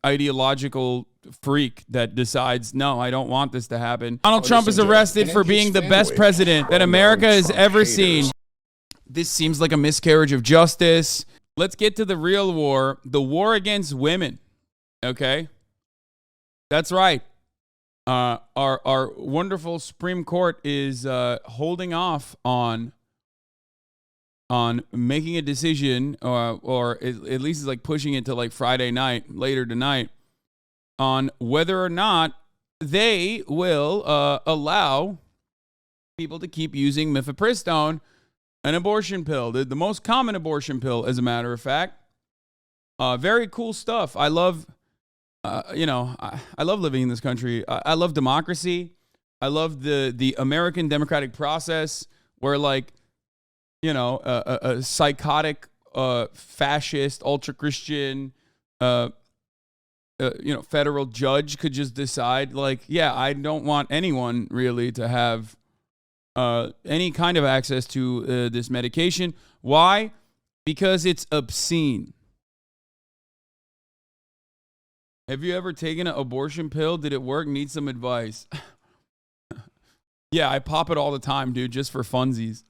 ideological freak that decides, no, I don't want this to happen. Donald Trump is arrested for being the best president that America has ever seen. This seems like a miscarriage of justice. Let's get to the real war, the war against women. Okay? That's right. Our wonderful Supreme Court is holding off on making a decision, or at least is like pushing it to like Friday night, later tonight, on whether or not they will allow people to keep using mifepristone, an abortion pill, the most common abortion pill, as a matter of fact. Very cool stuff. I love, I love living in this country. I love democracy. I love the American democratic process, where like, a psychotic, fascist, ultra-Christian, federal judge could just decide, like, yeah, I don't want anyone really to have any kind of access to this medication. Why? Because it's obscene. Have you ever taken an abortion pill? Did it work? Need some advice? Yeah, I pop it all the time, dude, just for funsies.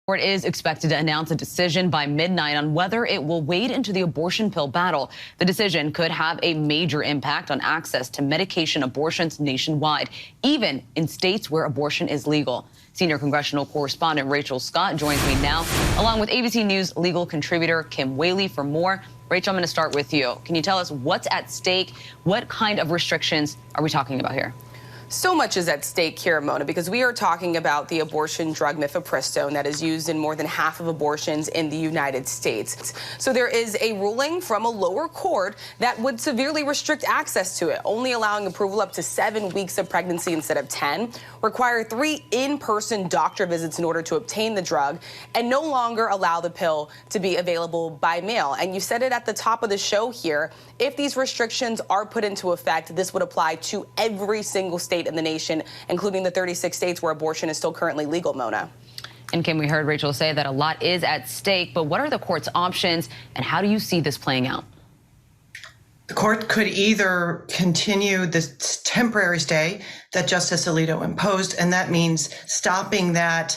Court is expected to announce a decision by midnight on whether it will wade into the abortion pill battle. The decision could have a major impact on access to medication abortions nationwide, even in states where abortion is legal. Senior congressional correspondent Rachel Scott joins me now, along with ABC News legal contributor Kim Whaley for more. Rachel, I'm going to start with you. Can you tell us what's at stake? What kind of restrictions are we talking about here? So much is at stake here, Mona, because we are talking about the abortion drug mifepristone that is used in more than half of abortions in the United States. So there is a ruling from a lower court that would severely restrict access to it, only allowing approval up to 7 weeks of pregnancy instead of 10, require 3 in-person doctor visits in order to obtain the drug, and no longer allow the pill to be available by mail. And you said it at the top of the show here, if these restrictions are put into effect, this would apply to every single state in the nation, including the 36 states where abortion is still currently legal, Mona. And Kim, we heard Rachel say that a lot is at stake, but what are the court's options and how do you see this playing out? The court could either continue this temporary stay that Justice Alito imposed, and that means stopping that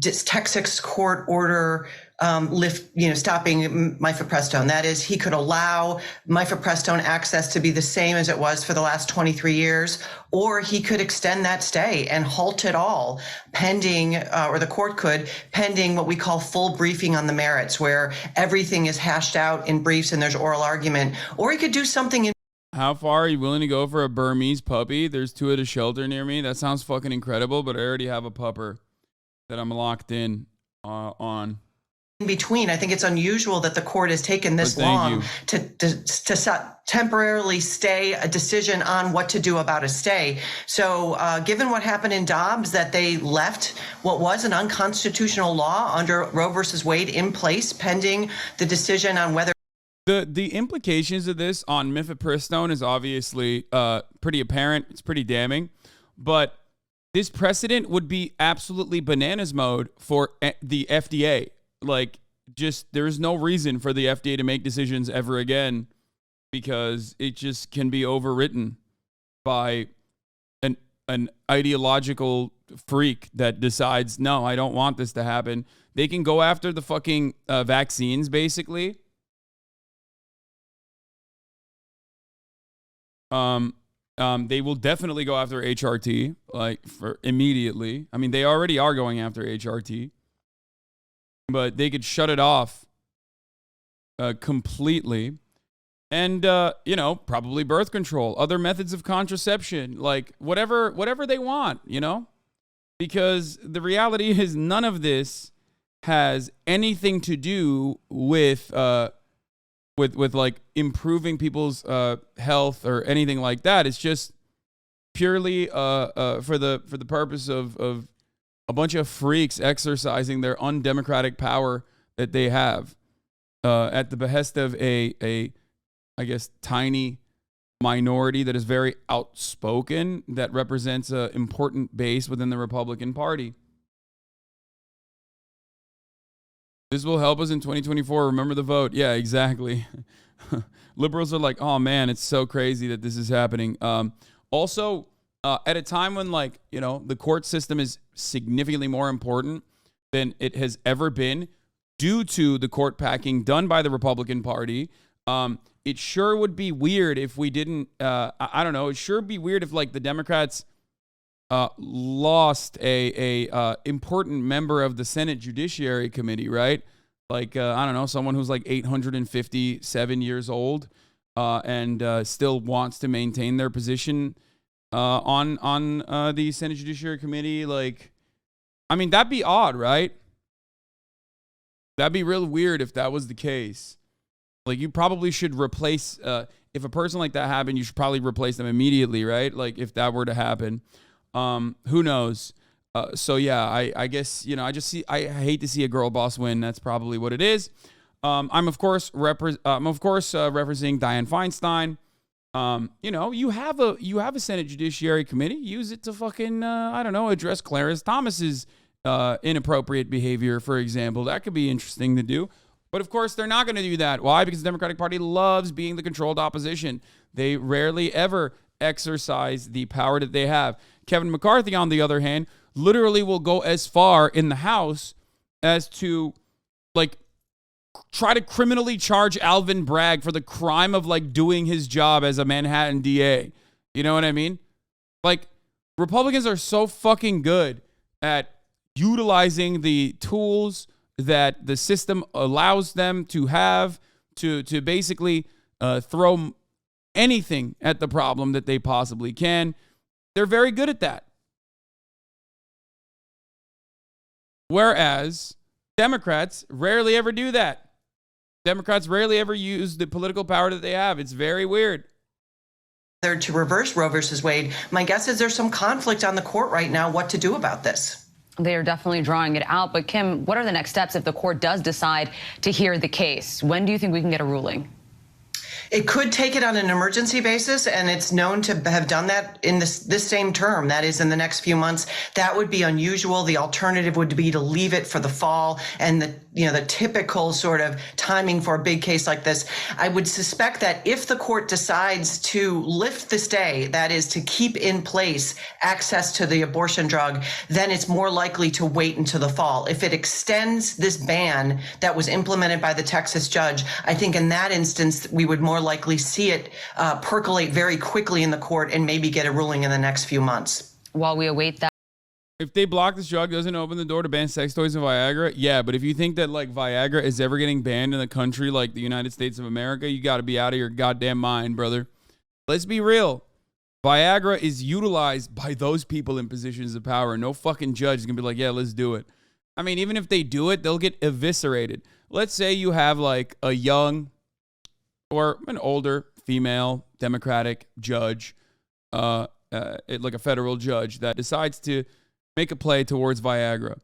Texas court order stopping mifepristone. That is, he could allow mifepristone access to be the same as it was for the last 23 years, or he could extend that stay and halt it all pending, or the court could, pending what we call full briefing on the merits, where everything is hashed out in briefs and there's oral argument, or he could do something. How far are you willing to go for a Burmese puppy? There's 2 at a shelter near me. That sounds fucking incredible, but I already have a pupper that I'm locked in on. In between, I think it's unusual that the court has taken this long to temporarily stay a decision on what to do about a stay. So given what happened in Dobbs, that they left what was an unconstitutional law under Roe versus Wade in place pending the decision on whether. The implications of this on mifepristone is obviously pretty apparent. It's pretty damning. But this precedent would be absolutely bananas mode for the FDA. Like, just there's no reason for the FDA to make decisions ever again, because it just can be overwritten by an ideological freak that decides, no, I don't want this to happen. They can go after the fucking vaccines, basically. They will definitely go after HRT, like, for immediately. I mean, they already are going after HRT. But they could shut it off completely. And, probably birth control, other methods of contraception, like whatever they want, because the reality is none of this has anything to do with like improving people's health or anything like that. It's just purely for the purpose of a bunch of freaks exercising their undemocratic power that they have at the behest of a I guess, tiny minority that is very outspoken, that represents an important base within the Republican Party. This will help us in 2024. Remember the vote. Yeah, exactly. Liberals are like, oh man, it's so crazy that this is happening. Also, at a time when, like, you know, the court system is significantly more important than it has ever been due to the court packing done by the Republican Party. It sure would be weird if we didn't, I don't know, it sure would be weird if, like, the Democrats lost a important member of the Senate Judiciary Committee, right? Like, I don't know, someone who's like 857 years old and still wants to maintain their position on the Senate Judiciary Committee. Like, I mean, that'd be odd, right? That'd be real weird if that was the case. Like, you probably should replace, if a person like that happened, you should probably replace them immediately, right? Like, if that were to happen. Who knows? So yeah, I guess, you know, I hate to see a girl boss win. That's probably what it is. I'm of course referencing Dianne Feinstein. You know, you have a Senate Judiciary Committee. Use it to fucking, I don't know, address Clarence Thomas's inappropriate behavior, for example. That could be interesting to do. But of course, they're not going to do that. Why? Because the Democratic Party loves being the controlled opposition. They rarely ever exercise the power that they have. Kevin McCarthy, on the other hand, literally will go as far in the House as to, like, try to criminally charge Alvin Bragg for the crime of, like, doing his job as a Manhattan DA. You know what I mean? Like, Republicans are so fucking good at utilizing the tools that the system allows them to have to basically throw anything at the problem that they possibly can. They're very good at that. Whereas Democrats rarely ever do that. Democrats rarely ever use the political power that they have. It's very weird. To reverse Roe versus Wade, my guess is there's some conflict on the court right now what to do about this. They are definitely drawing it out. But Kim, what are the next steps if the court does decide to hear the case? When do you think we can get a ruling? It could take it on an emergency basis, and it's known to have done that in this same term, that is in the next few months. That would be unusual. The alternative would be to leave it for the fall and the typical sort of timing for a big case like this. I would suspect that if the court decides to lift the stay, that is to keep in place access to the abortion drug, then it's more likely to wait until the fall. If it extends this ban that was implemented by the Texas judge, I think in that instance, we would more likely see it percolate very quickly in the court and maybe get a ruling in the next few months. While we await that. If they block this drug, doesn't open the door to ban sex toys and Viagra? Yeah, but if you think that, like, Viagra is ever getting banned in a country like the United States of America, you got to be out of your goddamn mind, brother. Let's be real. Viagra is utilized by those people in positions of power. No fucking judge is going to be like, yeah, let's do it. I mean, even if they do it, they'll get eviscerated. Let's say you have, like, a young or an older female Democratic judge, like a federal judge, that decides to make a play towards Viagra.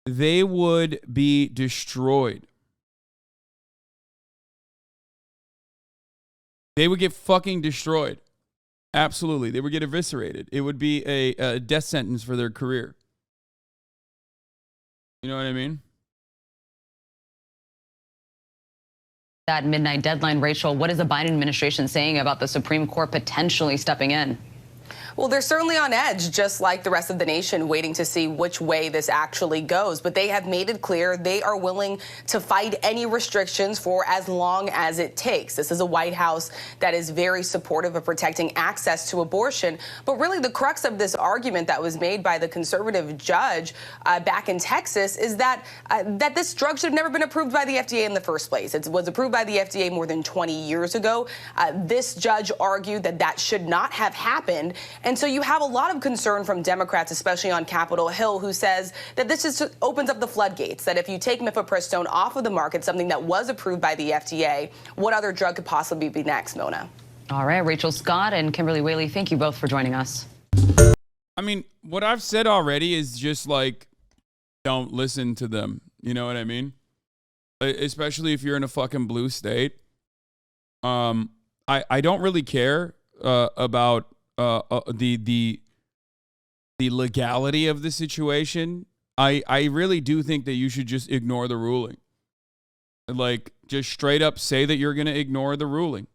They would be destroyed. They would get fucking destroyed. Absolutely. They would get eviscerated. It would be a death sentence for their career. You know what I mean? That midnight deadline, Rachel, what is the Biden administration saying about the Supreme Court potentially stepping in? Well, they're certainly on edge, just like the rest of the nation, waiting to see which way this actually goes. But they have made it clear they are willing to fight any restrictions for as long as it takes. This is a White House that is very supportive of protecting access to abortion. But really, the crux of this argument that was made by the conservative judge back in Texas is that this drug should have never been approved by the FDA in the first place. It was approved by the FDA more than 20 years ago. This judge argued that should not have happened. And so you have a lot of concern from Democrats, especially on Capitol Hill, who says that this just opens up the floodgates, that if you take mifepristone off of the market, something that was approved by the FDA, what other drug could possibly be next, Mona? All right, Rachel Scott and Kimberly Whaley, thank you both for joining us. I mean, what I've said already is just like, don't listen to them. You know what I mean? Especially if you're in a fucking blue state. I don't really care about the legality of the situation. I really do think that you should just ignore the ruling. Like, just straight up say that you're going to ignore the ruling.